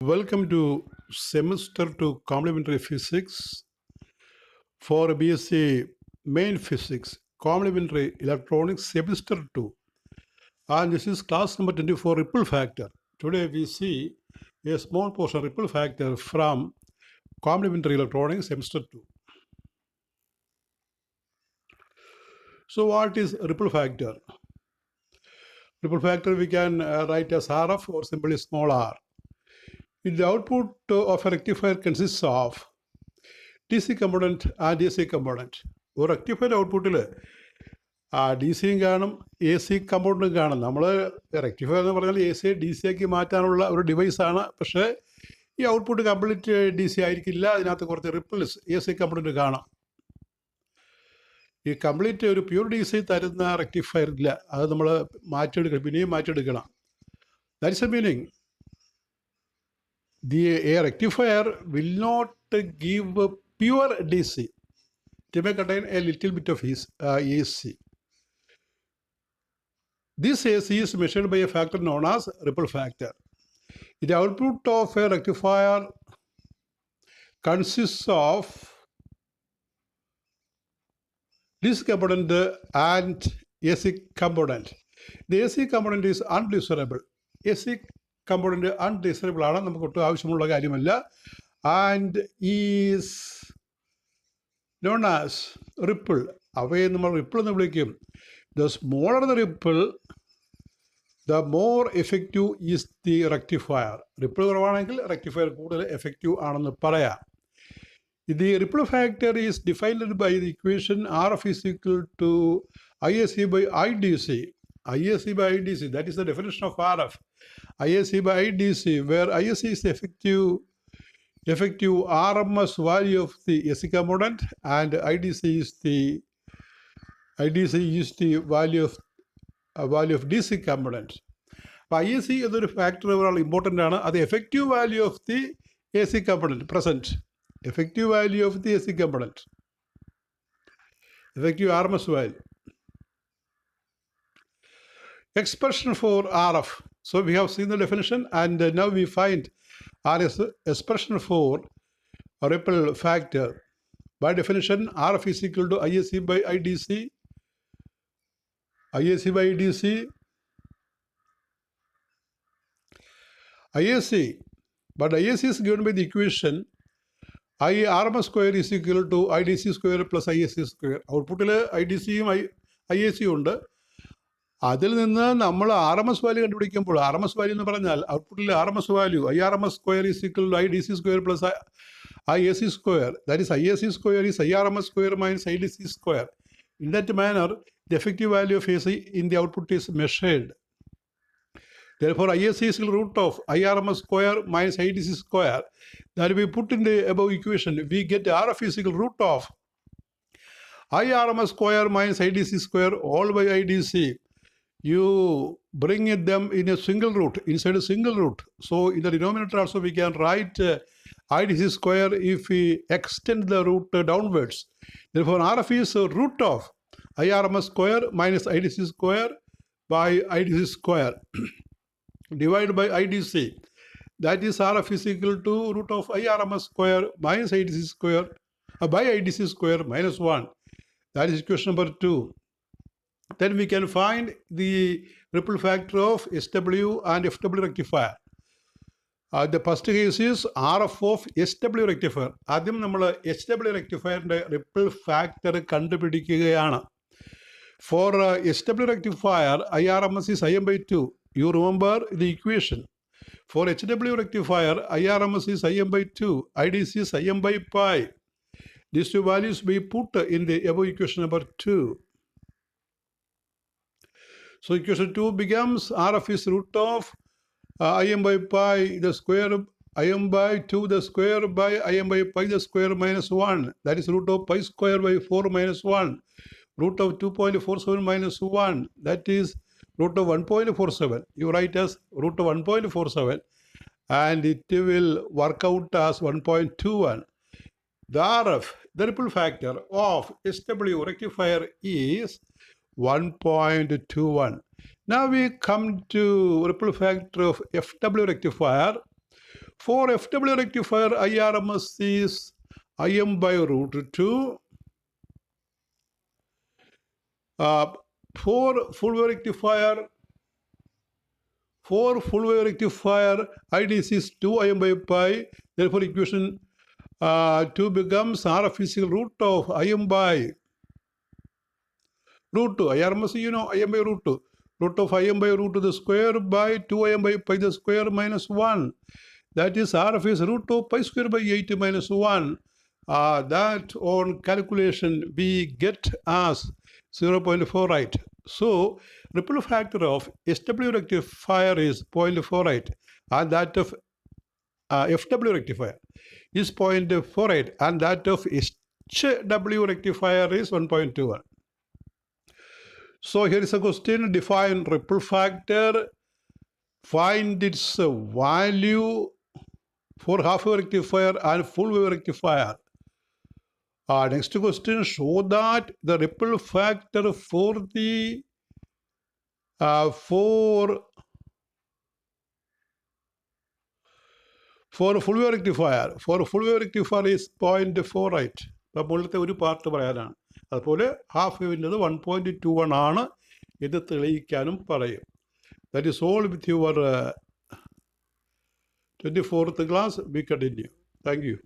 Welcome to Semester 2 Complementary Physics for BSc Main Physics, Complementary Electronics Semester 2. And this is class number 24, Ripple Factor. Today we see a small portion Ripple Factor from Complementary Electronics Semester 2. So what is Ripple Factor? Ripple Factor we can write as RF or simply small r. The output of a rectifier consists of DC component and AC component. ഒരു rectified ഔട്ട്പുട്ടിൽ D സിയും കാണും A C കമ്പോണൻറ്റും കാണും. നമ്മൾ rectifier എന്ന് പറഞ്ഞാൽ A C D C ആക്കി മാറ്റാനുള്ള ഒരു ഡിവൈസാണ്. പക്ഷേ ഈ ഔട്ട്പുട്ട് കംപ്ലീറ്റ് ഡി സി ആയിരിക്കില്ല. അതിനകത്ത് കുറച്ച് റിപ്പിൾസ് എ സി കമ്പോണൻറ്റ് കാണാം. ഈ കംപ്ലീറ്റ് ഒരു പ്യൂർ ഡി സി തരുന്ന റെക്ടിഫയർ ഇല്ല. അത് നമ്മൾ മാറ്റിയെടുക്കണം, പിന്നെയും മാറ്റിയെടുക്കണം. That's a meaning a rectifier will not give pure DC. It may contain a little bit of AC. This AC is measured by a factor known as ripple factor. The output of a rectifier consists of DC component and AC component. The AC component is undesirable. AC component undesirable ആണ്, നമുക്ക് ഒട്ടും ആവശ്യമുള്ള കാര്യമല്ല. And is known as ripple. അവയെ നമ്മൾ ripple എന്ന് വിളിക്കും. The smaller the ripple the more effective is the rectifier. Ripple കുറവാണെങ്കിൽ റെക്ടിഫയർ കൂടുതൽ എഫക്റ്റീവ് ആണെന്ന് പറയാം. The ripple factor is defined by the equation R F is equal to IAC by IDC. IAC by IDC, that is the definition of RF. IAC by IDC, where IAC is effective RMS value of the AC component and IDC is the value of DC component. അപ്പോൾ IAC എന്നൊരു factor ഒരാൾ important ആണ്. അത് effective value of the AC component present. Effective value of the AC component. Effective RMS value. Expression for RF. So we have seen the definition and now we find RS expression for ripple factor. By definition, RF is equal to IAC by IDC. IAC by IDC. IAC. But IAC is given by the equation I RMS square is equal to IDC square plus IAC square. ഔട്ട്പുട്ടിൽ IDCയും IACയും ഉണ്ട്. അതിൽ നിന്ന് നമ്മൾ R M S value കണ്ടുപിടിക്കുമ്പോൾ R M S value എന്ന് പറഞ്ഞാൽ ഔട്ട്പുട്ടിൽ R M S value IRMS square is equal to IDC square plus IAC square. That is IAC square is IRMS square minus IDC square. In that manner the effective value of AC in the output is measured. Therefore, IAC is the root of IRMS square minus IDC square. That we put in the above equation, we get RF is equal root of IRMS square minus IDC square all by IDC. You bring them in a single root, inside a single root. So in the denominator also we can write IDC square if we extend the root downwards. Therefore, RF is a root of IRMS square minus IDC square by IDC square divided by IDC. That is RF is equal to root of IRMS square minus IDC square by IDC square minus 1. That is equation number 2. Then we can find the ripple factor of SW and FW rectifier. The first case is RF of SW rectifier. ആദ്യം നമ്മൾ SW rectifierൻ്റെ ripple factor കണ്ടുപിടിക്കുകയാണ്. For SW rectifier, IRMS is IM by 2. You remember the equation. For HW rectifier, IRMS is IM by 2. IDC is IM by pi. These two values be put in the above equation number 2. So equation 2 becomes RF is root of IM by pi the square IM by 2 the square by IM by pi the square minus 1. That is root of pi square by 4 minus 1. Root of 2.47 minus 1. That is root of 1.47. You write as root of 1.47 and it will work out as 1.21. The RF, the ripple factor of SW rectifier is 1.21. Now we come to ripple factor of FW rectifier. For FW rectifier, IRMS is Im by root 2. For full wave rectifier, IDC is 2 Im by pi. Therefore, equation 2 becomes RF is equal root of Im by root 2. IRMS, you know, Im by root 2. Root of Im by root to the square by 2 Im by pi the square minus 1. That is RF is root of pi square by 8 minus 1. That on calculation we get as 0.48. So ripple factor of SW rectifier is 0.48 and that of FW rectifier is 0.48 and that of HW rectifier is 1.21. So here is a question: define ripple factor, find its value for half wave rectifier and full wave rectifier. Next question: show that the ripple factor for the for full wave rectifier is 0.48. അപ്പോൾ മുകളിലത്തെ ഒരു part പറയാനാണ്. അതുപോലെ half വേവിൻ്റെത് 1.21 ആണ്. ഇത് തെളിയിക്കാനും പറയും. That is all with your 24th class. We continue. Thank you.